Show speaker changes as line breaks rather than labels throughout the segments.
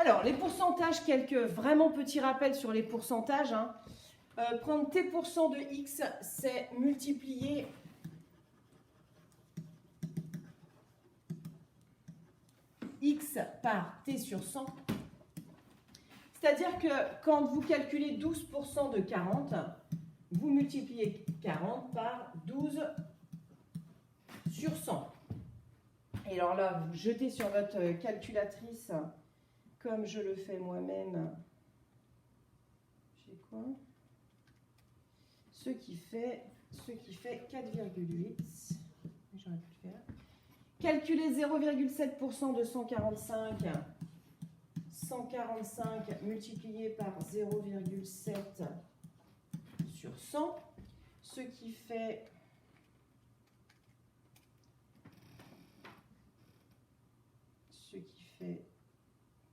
Alors, les pourcentages, quelques vraiment petits rappels sur les pourcentages. Hein. Prendre t% de x, c'est multiplier x par t sur 100. C'est-à-dire que quand vous calculez 12% de 40, vous multipliez 40 par 12 sur 100. Et alors là, vous jetez sur votre calculatrice, comme je le fais moi-même, j'ai quoi ? Ce qui fait 4,8. J'aurais pu le faire. Calculez 0,7% de 145. 145 multiplié par 0,7 sur 100, ce qui fait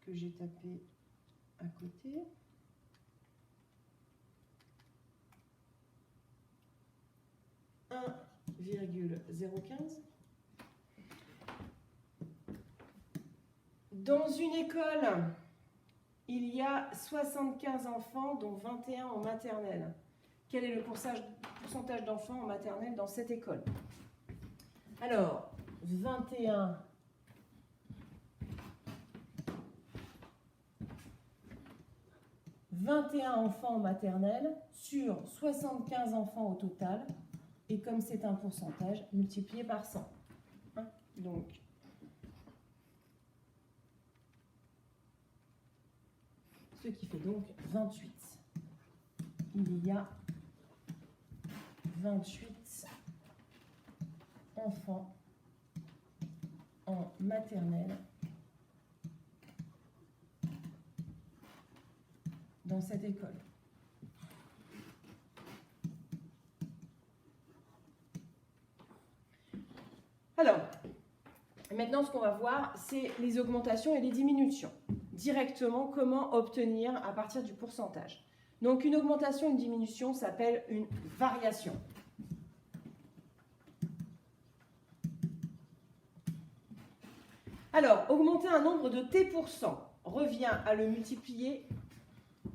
que j'ai tapé à côté. « 1,015 ». Dans une école, il y a 75 enfants, dont 21 en maternelle. Quel est le pourcentage d'enfants en maternelle dans cette école? Alors, 21 enfants en maternelle sur 75 enfants au total. Et comme c'est un pourcentage, multiplié par 100. Hein? Donc, ce qui fait donc 28. Il y a 28 enfants en maternelle dans cette école. Alors, maintenant ce qu'on va voir, c'est les augmentations et les diminutions. Directement, comment obtenir à partir du pourcentage. Donc une augmentation, une diminution s'appelle une variation. Alors, augmenter un nombre de t% revient à le multiplier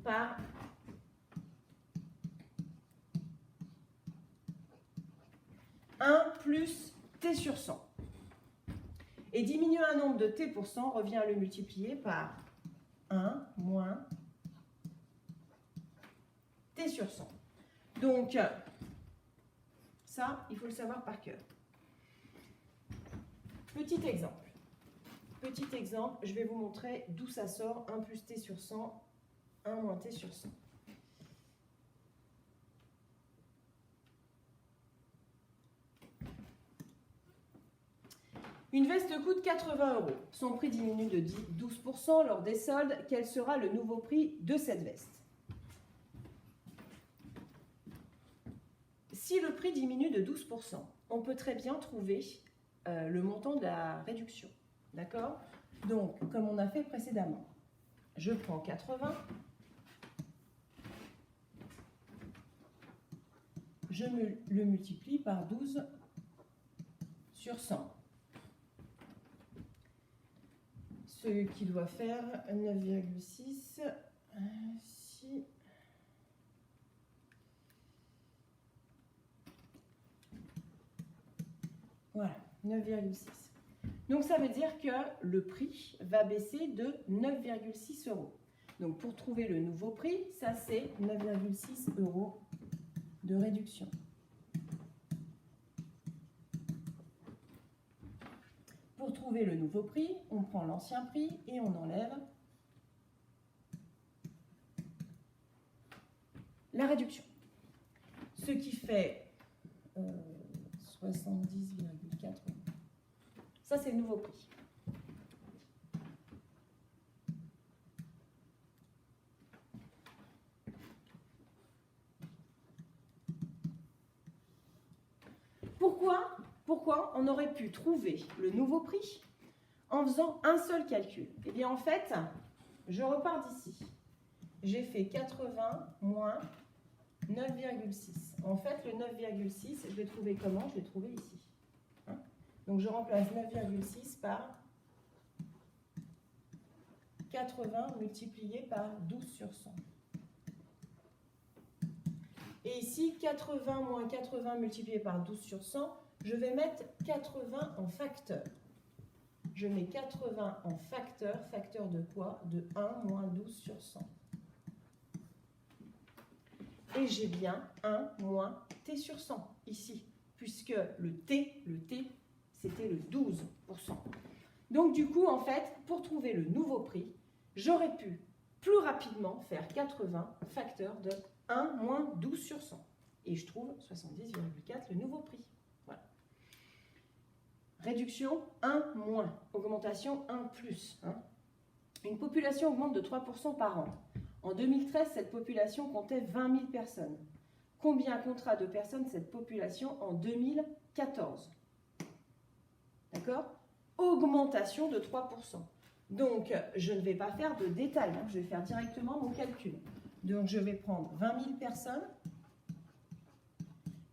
par « 1 plus t sur 100 ». Et diminuer un nombre de t% revient à le multiplier par 1 moins t sur 100. Donc, ça, il faut le savoir par cœur. Petit exemple. Petit exemple, je vais vous montrer d'où ça sort 1 plus t sur 100, 1 moins t sur 100. Une veste coûte 80 €. Son prix diminue de 12% lors des soldes. Quel sera le nouveau prix de cette veste? Si le prix diminue de 12%, on peut très bien trouver le montant de la réduction. D'accord? Donc, comme on a fait précédemment, je prends 80, je le multiplie par 12 sur 100. Ce qui doit faire 9,6. Voilà, 9,6. Donc ça veut dire que le prix va baisser de 9,6 €. Donc pour trouver le nouveau prix, ça c'est 9,6 € de réduction. Pour trouver le nouveau prix, on prend l'ancien prix et on enlève la réduction. Ce qui fait 70,4 €. Ça, c'est le nouveau prix. Pourquoi on aurait pu trouver le nouveau prix en faisant un seul calcul? Eh bien, en fait, je repars d'ici. J'ai fait 80 moins 9,6. En fait, le 9,6, je vais trouver comment? Je vais trouver ici. Hein? Donc, je remplace 9,6 par 80 multiplié par 12 sur 100. Et ici, 80 moins 80 multiplié par 12 sur 100, je vais mettre 80 en facteur. Je mets 80 en facteur. Facteur de quoi? De 1 moins 12 sur 100. Et j'ai bien 1 moins t sur 100 ici, puisque le t, c'était le 12%. Donc du coup, en fait, pour trouver le nouveau prix, j'aurais pu plus rapidement faire 80 facteur de 1 moins 12 sur 100. Et je trouve 70,4 le nouveau prix. Voilà. Réduction 1 moins, augmentation 1 plus. Une population augmente de 3% par an. En 2013, cette population comptait 20 000 personnes. Combien comptera de personnes cette population en 2014? D'accord? Augmentation de 3%. Donc, je ne vais pas faire de détails, je vais faire directement mon calcul. Donc, je vais prendre 20 000 personnes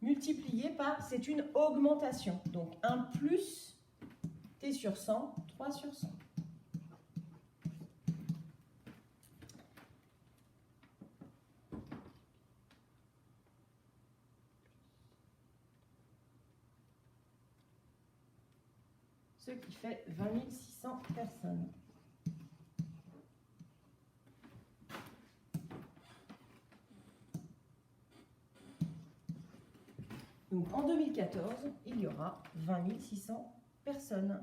multiplié par, c'est une augmentation. Donc, 1 plus t sur 100, 3 sur 100. Ce qui fait 20 600 personnes. Donc en 2014, il y aura 20 600 personnes.